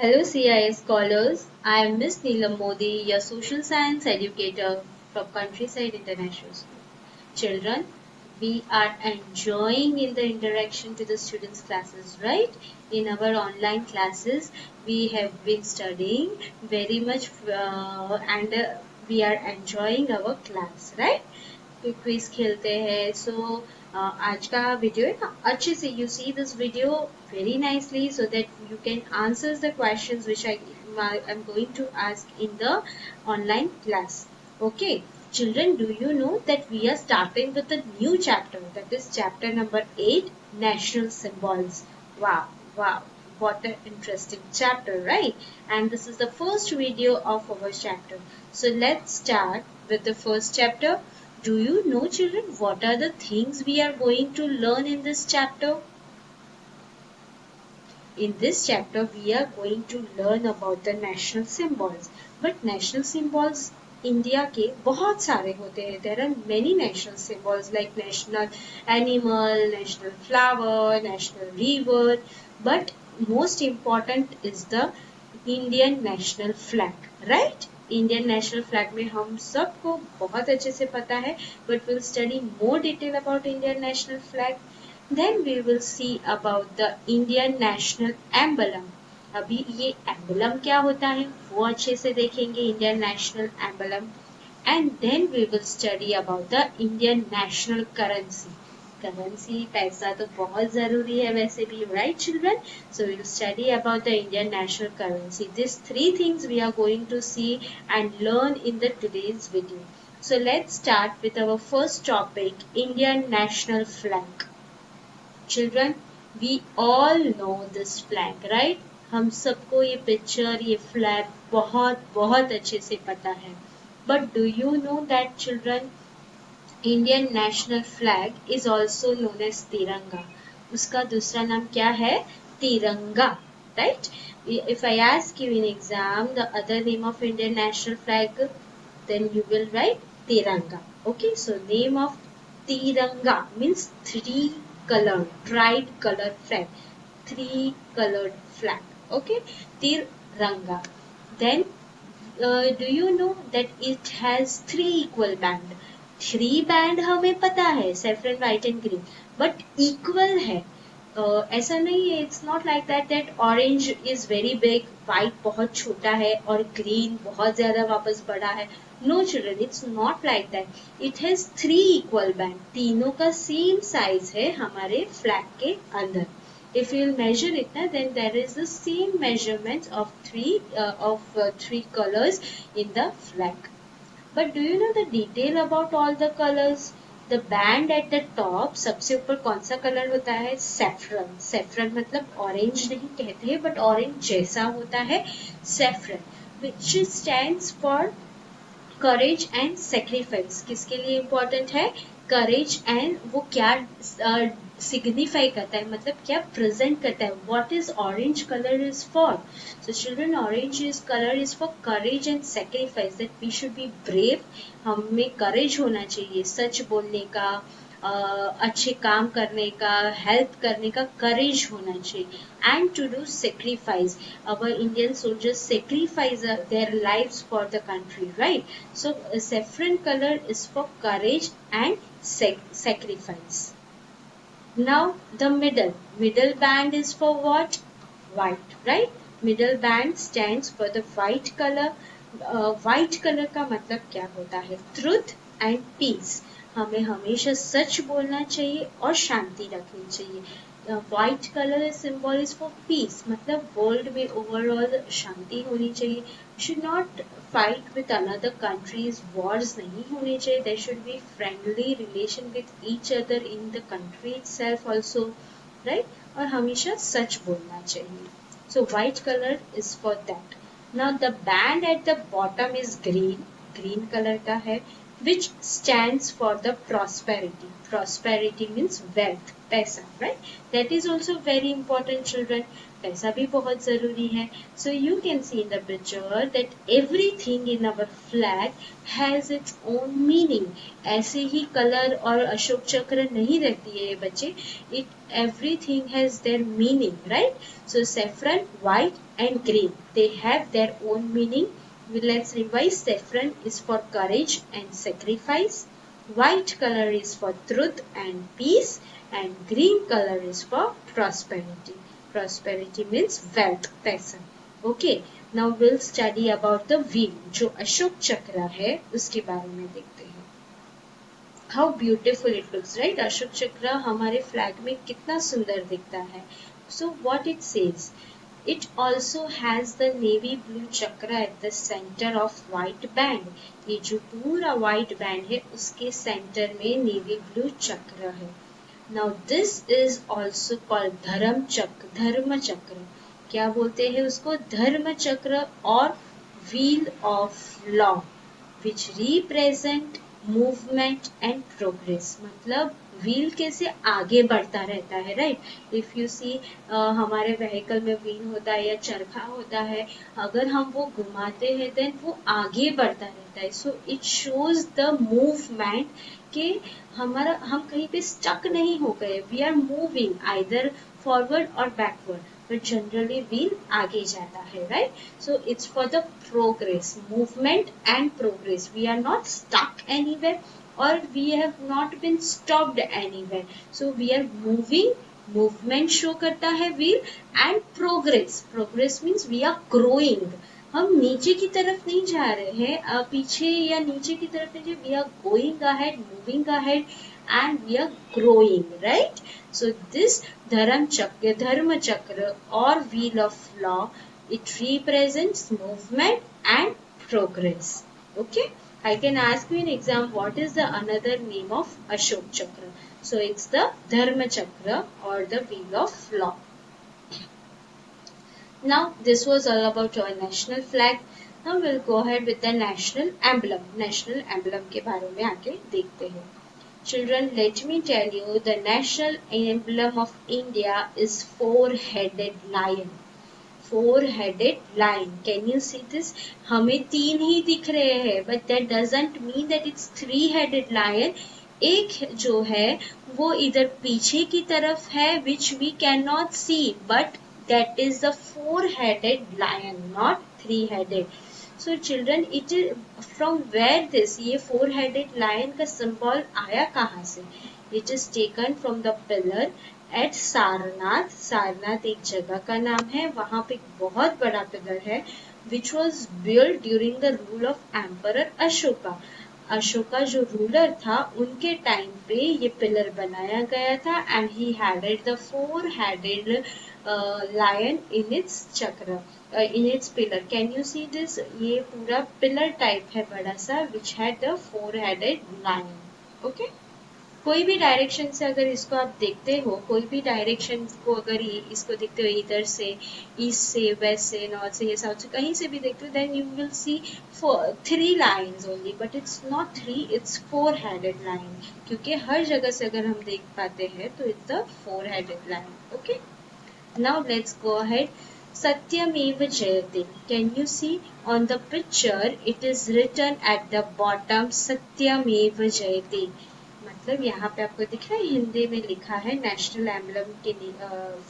Hello CIS scholars, I am Miss Neelam Modi, your social science educator from Countryside International School. Children, we are enjoying in the interaction to the students' classes, right? In our online classes, we have been studying very much and we are enjoying our class, right? Quiz खेलते हैं आज का video है ना अच्छे से you see this video very nicely so that you can answer the questions which I am going to ask in the online class okay children do you know that we are starting with a new chapter that is chapter number 8 national symbols wow what an interesting chapter right and this is the first video of our chapter so let's start with the first chapter. Do you know, children, what are the things we are going to learn in this chapter? In this chapter, we are going to learn about the national symbols. But national symbols India के बहुत सारे होते हैं. There are many national symbols like national animal, national flower, national river. But most important is the Indian national flag, right? Indian national flag में हम सबको बहुत अच्छे से पता है but will study more detail about Indian national flag then we will see about the Indian national emblem अभी ये एम्बलम क्या होता है वो अच्छे से देखेंगे Indian national emblem and then we will study about the Indian national currency currency पैसा तो बहुत जरूरी है वैसे भी right children so we'll study about the Indian national currency these three things we are going to see and learn in the today's video so let's start with our first topic Indian national flag children we all know this flag right हम सबको ये picture ये flag बहुत बहुत अच्छे से पता है but do you know that children Indian national flag is also known as Tiranga. उसका दूसरा नाम क्या है तिरंगा right if I ask you in exam the other name of Indian national flag then you will write Tiranga okay so name of Tiranga means three colored tried colored flag three colored flag okay Tiranga then do you know that it has three equal band three band हमें पता है saffron white and green but equal है ऐसा नहीं है it's not like that orange is very big white बहुत छोटा है और ग्रीन बहुत ज्यादा वापस बड़ा है no children it's not like that it has three equal band तीनों का सेम साइज है हमारे फ्लैग के अंदर if you measure it then there is the same measurements of three colors in the flag but do you know the detail about all the colors the band at the top सबसे ऊपर कौन सा colour होता है saffron saffron मतलब orange नहीं कहते हैं बट ऑरेंज जैसा होता है saffron which stands for courage and sacrifice किसके लिए इम्पोर्टेंट है करेज एंड वो क्या सिग्निफाई करता है मतलब क्या प्रेजेंट करता है what is orange colour is for so children orange is colour is for courage and sacrifice that we should be brave हमें करेज होना चाहिए सच बोलने का अच्छे काम करने का हेल्प करने का करेज होना चाहिए and to do sacrifice our Indian soldiers sacrifice their lives for the country right so saffron color is for courage and sacrifice now the middle band is for what white right middle band stands for the white color white color का मतलब क्या होता है truth and peace हमें हमेशा सच बोलना चाहिए और शांति रखनी चाहिए white colour symbol is for peace मतलब वर्ल्ड में ओवरऑल शांति होनी चाहिए should not fight with another countries wars नहीं होने चाहिए there should be friendly relation with each other in the country itself also right और हमेशा सच बोलना चाहिए so white colour is for that now the band at the bottom is green green colour का है which stands for the prosperity. Prosperity means wealth, पैसा, right? That is also very important, children. पैसा भी बहुत जरूरी है. So you can see in the picture that everything in our flag has its own meaning. ऐसे ही colour और अशोक चक्र नहीं रहती है ये बच्चे. It everything has their meaning, right? So saffron, white and green, they have their own meaning. Let's revise. Saffron is for courage and sacrifice. White color is for truth and peace. And green color is for prosperity. Prosperity means wealth, पैसा. Okay. Now we'll study about the wheel. जो अशोक चक्र है उसके बारे में देखते हैं. How beautiful it looks, right? Ashok चक्र हमारे फ्लैग में कितना सुंदर दिखता है. So what it says? It also has the navy blue chakra at the center of white band. ये जो पूरा white band है उसके center में navy blue चक्र है. Now this is also called धर्म चक्र. क्या बोलते हैं उसको? धर्म चक्र और wheel of law, which represent movement and progress. मतलब व्हील कैसे आगे बढ़ता रहता है, राइट? इफ यू सी हमारे व्हीकल में व्हील होता है या चरखा होता है, अगर हम वो घुमाते हैं देन वो आगे बढ़ता रहता है. So it shows the movement कि हम कहीं पे स्टक नहीं हो गए. We are moving either forward or backward, but generally wheel आगे जाता है, right? So it's for the progress, movement and progress. We are not stuck anywhere or we have not been stopped anywhere. So we are moving, movement show करता है wheel, and progress means we are growing. हम नीचे की तरफ नहीं जा रहे हैं, पीछे या नीचे की तरफ नहीं. We are going ahead, moving ahead and we are growing, right? So this dharma chakra or wheel of law, it represents movement and progress. Okay, I can ask you an exam, what is the another name of Ashok chakra? So it's the dharma chakra or the wheel of law. Now this was all about our national flag. Now we'll go ahead with the national emblem. National emblem के बारे में आगे देखते हैं. Children, let me tell you, the national emblem of India is four-headed lion. Four-headed lion. Can you see this? हमें तीन ही दिख रहे हैं, but that doesn't mean that it's three-headed lion. एक जो है वो इधर पीछे की तरफ है, which we cannot see, but that is the four-headed lion, not three-headed. So children, it is from where this ये four-headed lion का symbol आया कहाँ से? It is taken from the pillar at Sarnath. Sarnath एक जगह का नाम है, वहाँ पे एक बहुत बड़ा पिलर है, which was built during the rule of Emperor Ashoka. Ashoka जो रूलर था उनके टाइम पे ये पिलर बनाया गया था, and he headed the four headed lion in its chakra, in its pillar. Can you see this? ये पूरा पिलर टाइप है बड़ा सा, which had the four-headed lion. Okay? कोई भी डायरेक्शन से अगर इसको आप देखते हो, कोई भी डायरेक्शन को अगर इसको देखते हो, इधर से, ईस्ट से, वेस्ट से, नॉर्थ से, साउथ से, कहीं से भी देखते हो, then you will see three lines only, but it's not three, it's four-headed line. क्योंकि हर जगह से अगर हम देख पाते हैं तो it's the four-headed line. Okay, now let's go ahead. Satyameva Jayate. Can you see on the picture? It is written at the bottom Satyameva Jayate. मतलब यहाँ पे आपको दिख रहा है, हिंदी में लिखा है नेशनल एम्बलम के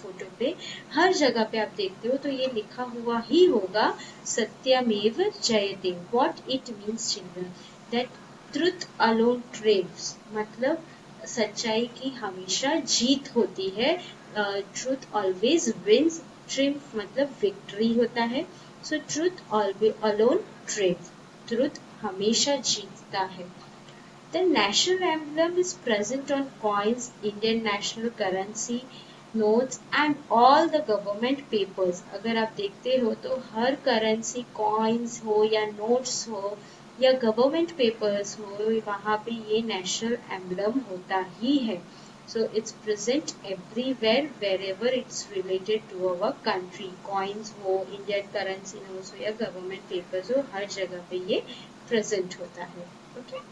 फोटो पे. हर जगह पे आप देखते हो तो ये लिखा हुआ ही होगा सत्यमेव जयते. What it means children? That truth alone triumphs. मतलब सच्चाई की हमेशा जीत होती है. Truth always wins. ट्रिम्फ मतलब विक्ट्री होता है. So truth always alone triumph. Truth हमेशा जीतता है. The national emblem is present on coins, Indian national currency, notes and all the government papers. अगर आप देखते हो तो हर करेंसी, कॉइन्स हो या नोट्स हो या गवर्नमेंट पेपर्स हो, वहाँ पे ये नेशनल एम्बलम होता ही है. So it's present everywhere wherever it's related to our country. Coins हो, Indian currency notes हो या government papers हो, हर जगह पे ये present होता है. Okay?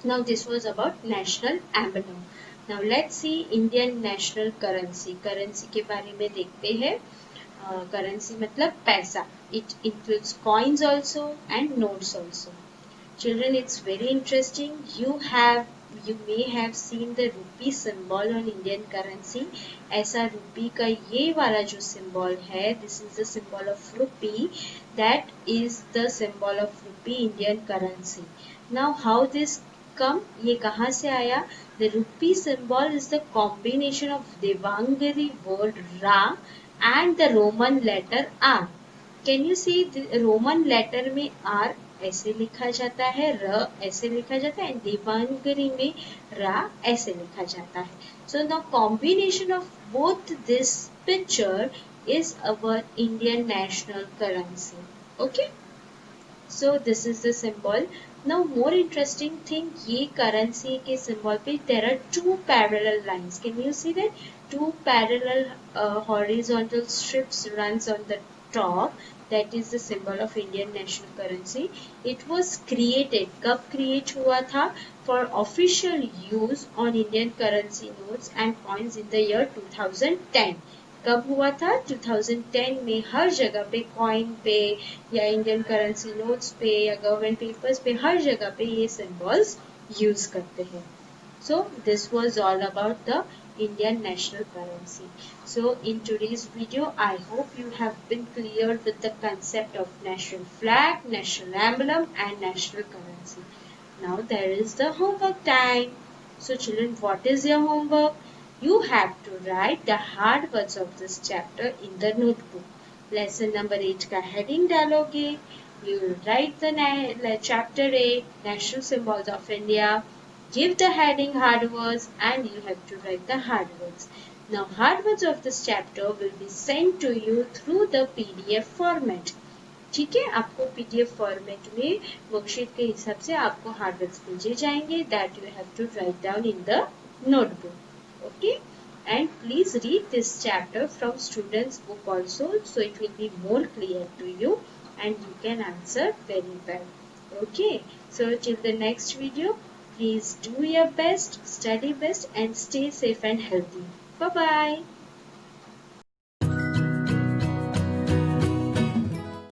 Now this was about national emblem. Now let's see Indian national currency. Currency के बारे में देखते हैं. Currency मतलब पैसा. It includes coins also and notes also. Children, it's very interesting. You may have seen the rupee symbol on Indian currency. ऐसा rupee का ये वाला जो symbol है, this is the symbol of rupee. That is the symbol of rupee Indian currency. Now, how this come? ये कहाँ से आया? The rupee symbol is the combination of Devangari word Ra and the Roman letter R. Can you see Roman letter में R ऐसे लिखा जाता है, र ऐसे लिखा जाता है, एंड देवांगरी में रा ऐसे लिखा जाता है. So the combination of both this picture is our Indian national currency. Okay, so this is the symbol. Now more interesting thing, ये करेंसी के सिंबल पे there are two parallel lines. Can you see that? Two parallel horizontal strips runs on the top. That is the symbol of Indian national currency. It was created, कब create हुआ था? For official use on Indian currency notes and coins in the year 2010. कब हुआ था? 2010 में हर जगह पे coin पे या इंडियन करेंसी नोट्स पे या गवर्नमेंट पेपर्स पे हर जगह पे ये सिंबल्स यूज करते हैं. So this was all about the Indian national currency. So in today's video, I hope you have been clear with the concept of national flag, national emblem and national currency. Now there is the homework time. So children, what is your homework? You have to write the hard words of this chapter in the notebook. Lesson number 8 का heading डालोगे. You will write the chapter 8, national symbols of India. Give the heading hard words and you have to write the hard words. Now hard words of this chapter will be sent to you through the PDF format. ठीक है, आपको PDF format में worksheet के हिसाब से आपको hard words भेजे जाएंगे that you have to write down in the notebook. Okay, and please read this chapter from students book also, so it will be more clear to you and you can answer very well. Okay, so till the next video, please do your best, study best and stay safe and healthy. Bye-bye.